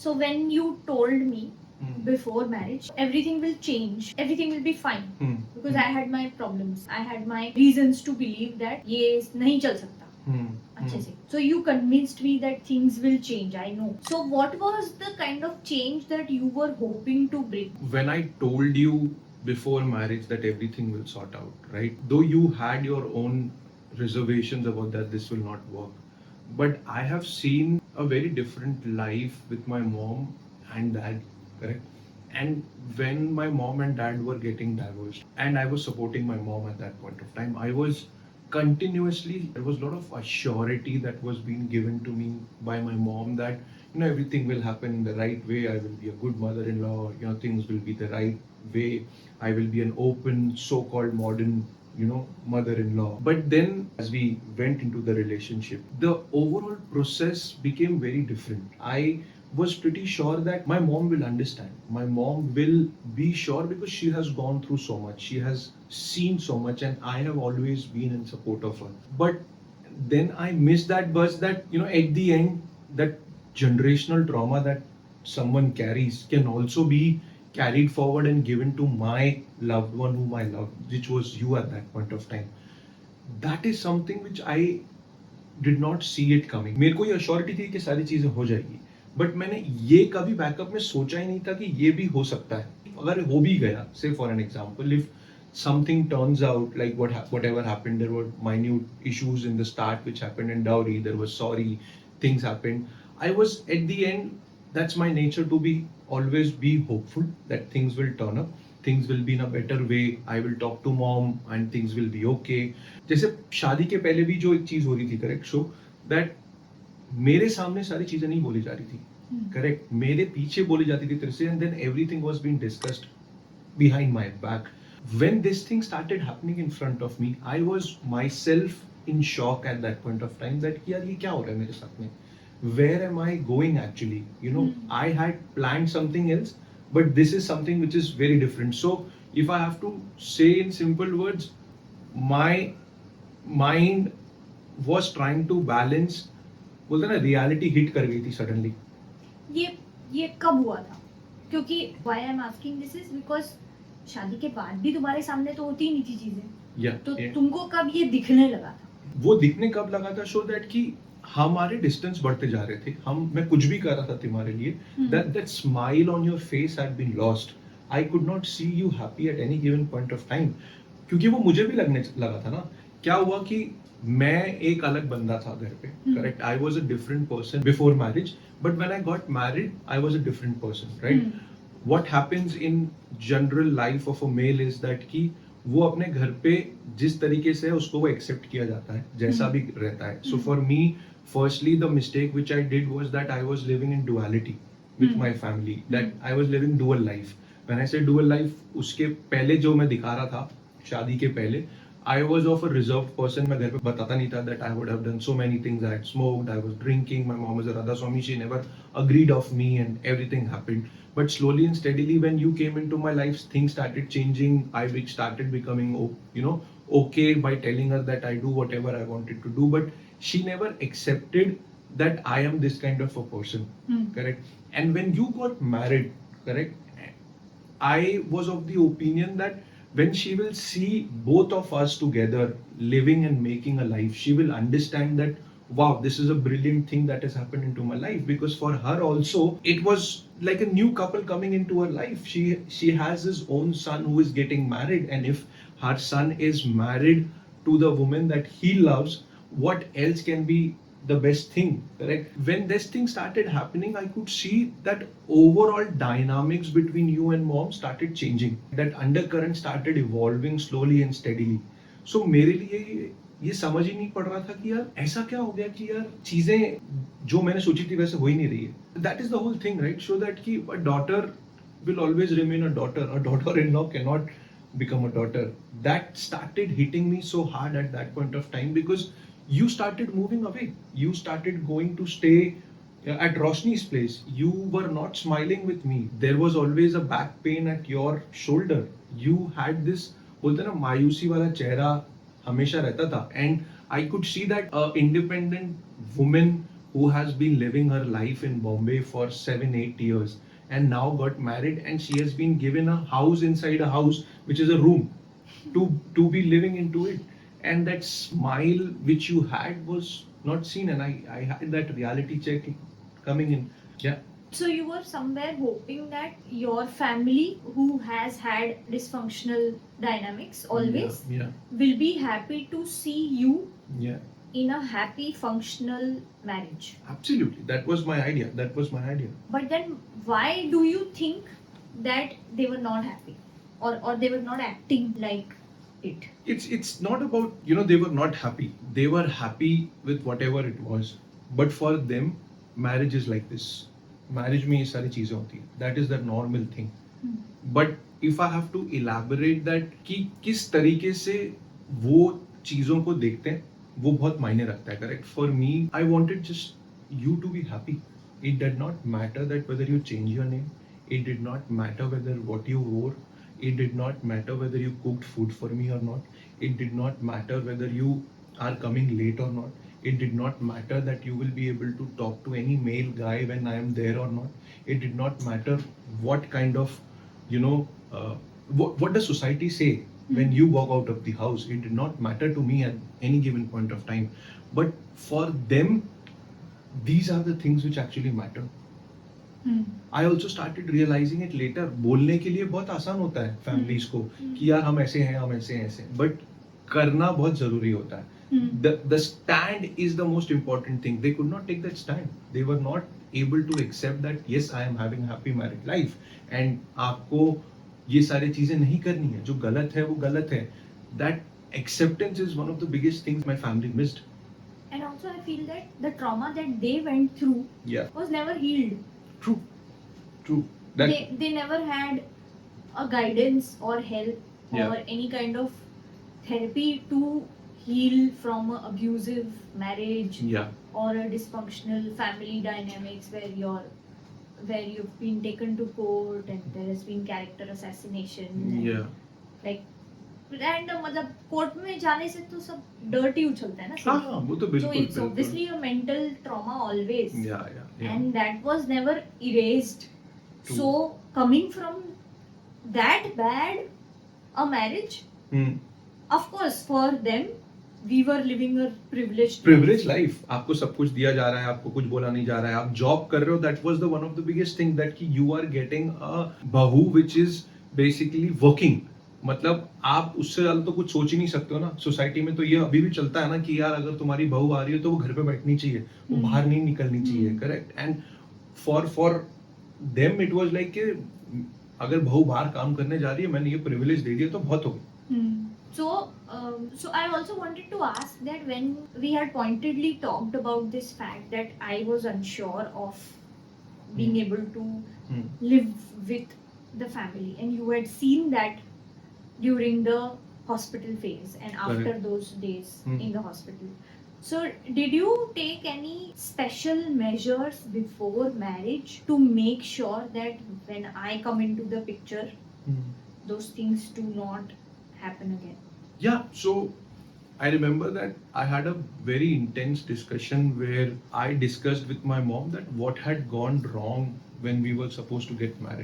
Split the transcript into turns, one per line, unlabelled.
So when you told me before marriage, everything will change, everything will be fine. Because I had my problems, I had my reasons to believe that ये नहीं चल सकता अच्छे से. So you convinced me that things will change. I know. So what was the kind of change that you were hoping to bring?
When I told you before marriage that everything will sort out, right? Though you had your own reservations about that this will not work, but I have seen a very different life with my mom and dad, correct? And when my mom and dad were getting divorced, and I was supporting my mom at that point of time, I was continuously, there was a lot of assurity that was being given to me by my mom that everything will happen in the right way. I will be a good mother-in-law. Things will be the right way. I will be an open, so-called modern mother-in-law. But then as we went into the relationship, the overall process became very different. I was pretty sure that my mom will understand. My mom will be sure because she has gone through so much. She has seen so much, and I have always been in support of her. But then I missed that bus that, at the end, that generational trauma that someone carries can also be carried forward and given to my loved one whom I loved, which was you at that point of time. That is something which I did not see it coming. मेरे को ये assurity थी कि सारी चीजें हो जाएगी, but मैंने ये कभी बैकअप में सोचा ही नहीं था कि ये भी हो सकता है. अगर हो भी गया, say for an example, if something turns out like whatever happened, there were minute issues in the start which happened in dowry, there was sorry, things happened. I was at the end, that's my nature to be always be hopeful that things will turn up, things will be in a better way. I will talk to mom and things will be okay. जैसे शादी के पहले भी जो एक चीज हो रही थी, करेक्ट, शो दैट मेरे सामने सारी चीजें नहीं बोली जा रही थी, करेक्ट, मेरे पीछे बोली जाती थी तेरे से, and then everything was being discussed behind my back. When this thing started happening in front of me, I was myself in shock at that point of time that यार ये क्या हो रहा है मेरे साथ में, where am I going actually? I had planned something else, but this is something which is very different. So if I have to say in simple words, my mind was trying to balance, बोलते ना reality hit कर गई थी suddenly.
ये कब हुआ था? क्योंकि why I'm asking this is because शादी के बाद भी तुम्हारे सामने तो होती ही नहीं थी चीजें. तो तुमको कब ये दिखने लगा था?
वो दिखने कब लगा था, शो दैट कि हमारे डिस्टेंस बढ़ते जा रहे थे. मैं कुछ भी कर रहा था तुम्हारे लिए, that smile on your face had been lost. I could not see you happy at any given point of time. क्योंकि वो मुझे भी लगने लगा था ना. क्या हुआ कि मैं एक अलग बंदा था घर पे, correct. I was a different person before marriage, but when I got married I was a different person, right. What happens in general life of a male is that कि वो अपने घर पे जिस तरीके से है उसको वो एक्सेप्ट किया जाता है, जैसा भी रहता है. So for me, firstly the mistake which I did was that I was living in duality with my family, that I was living dual life. When I से डुअल लाइफ, उसके पहले जो मैं दिखा रहा था शादी के पहले, I was of a reserved person. मैं घर पे बताता नहीं था that I would have done so many things. I had smoked, I was drinking. My mom was a Radha Swami. She never agreed of me, and everything happened. But slowly and steadily, when you came into my life, things started changing. I started becoming, okay by telling her that I do whatever I wanted to do. But she never accepted that I am this kind of a person. Correct. And when you got married, correct, I was of the opinion that when she will see both of us together living and making a life, she will understand that wow, this is a brilliant thing that has happened into my life. Because for her also it was like a new couple coming into her life. She has his own son who is getting married, and if her son is married to the woman that he loves, what else can be the best thing, correct? When this thing started happening, I could see that overall dynamics between you and mom started changing. That undercurrent started evolving slowly and steadily. So मेरे लिए ये समझ ही नहीं पड़ रहा था कि यार ऐसा क्या हो गया कि यार चीजें जो मैंने सोची थी वैसे हो ही नहीं रही है. That is the whole thing, right? So that कि a daughter will always remain a daughter. A daughter-in-law cannot become a daughter. That started hitting me so hard at that point of time because you started moving away. You started going to stay at Roshni's place. You were not smiling with me. There was always a back pain at your shoulder. You had this, बोलते ना मायूसी वाला चेहरा हमेशा रहता था. And I could see that a independent woman who has been living her life in Bombay for 7-8 years and now got married, and she has been given a house inside a house which is a room to be living into it, and that smile which you had was not seen, and I had that reality check coming in. Yeah.
So you were somewhere hoping that your family, who has had dysfunctional dynamics always,
Yeah.
will be happy to see you
Yeah.
in a happy, functional marriage.
Absolutely. That was my idea.
But then, why do you think that they were not happy, or they were not acting like it?
It's not about, they were not happy. They were happy with whatever it was. But for them, marriage is like this. Marriage में ये सारी चीजें होती है. That is the normal thing. But if I have to elaborate that कि किस तरीके से वो चीजों को देखते हैं, वो बहुत मायने रखता है. Correct? For me, I wanted just you to be happy. It did not matter that whether you change your name. It did not matter whether what you wore. It did not matter whether you cooked food for me or not. It did not matter whether you are coming late or not. It did not matter that you will be able to talk to any male guy when I am there or not. It did not matter what kind of, what does society say when you walk out of the house. It did not matter to me at any given point of time. But for them, these are the things which actually matter. I also started realizing it later. बोलने के लिए बहुत आसान होता है families को कि यार हम ऐसे हैं, but करना बहुत जरूरी होता है. The stand is the most important thing. They could not take that stand. They were not able to accept that yes, I am having a happy married life and आपको ये सारी चीजें नहीं करनी है. जो गलत है वो गलत है. That acceptance is one of the biggest things my family missed.
And also, I feel that the trauma that they went through was never healed.
True.
They never had a guidance or help or any kind of therapy to heal from an abusive marriage or a dysfunctional family dynamics where you've been taken to court and there has been character assassination. Like random, मतलब court में जाने से तो सब dirty उछलता है ना.
हाँ, वो तो बिल्कुल.
So it's obviously a mental trauma always.
Yeah.
And that was never erased.
True.
So coming from that bad a marriage, of course for them we were living a privileged
life. आपको सब कुछ दिया जा रहा है, आपको कुछ बोला नहीं जा रहा है, आप जॉब कर रहे हो. That was the one of the biggest thing that कि you are getting a बहू which is basically working. मतलब आप उससे ज्यादा तो कुछ सोच ही नहीं सकते हो ना. सोसाइटी में तो ये अभी भी चलता है ना कि यार अगर तुम्हारी बहू आ रही है तो वो घर पे बैठनी चाहिए, वो बाहर नहीं निकलनी चाहिए. Correct. And for them it was like कि अगर बहू बाहर काम करने जा रही है, मैंने ये प्रिविलेज दे दिया तो बहुत हो गया.
So I also wanted to ask that when we had pointedly talked about this fact that I was unsure of being able to live with the family, and you had seen that during the hospital phase and after those days in the hospital. So did you take any special measures before marriage to make sure that when I come into the picture, those things do not happen again?
Yeah, so I remember that I had a very intense discussion where I discussed with my mom that what had gone wrong when we were supposed to get married.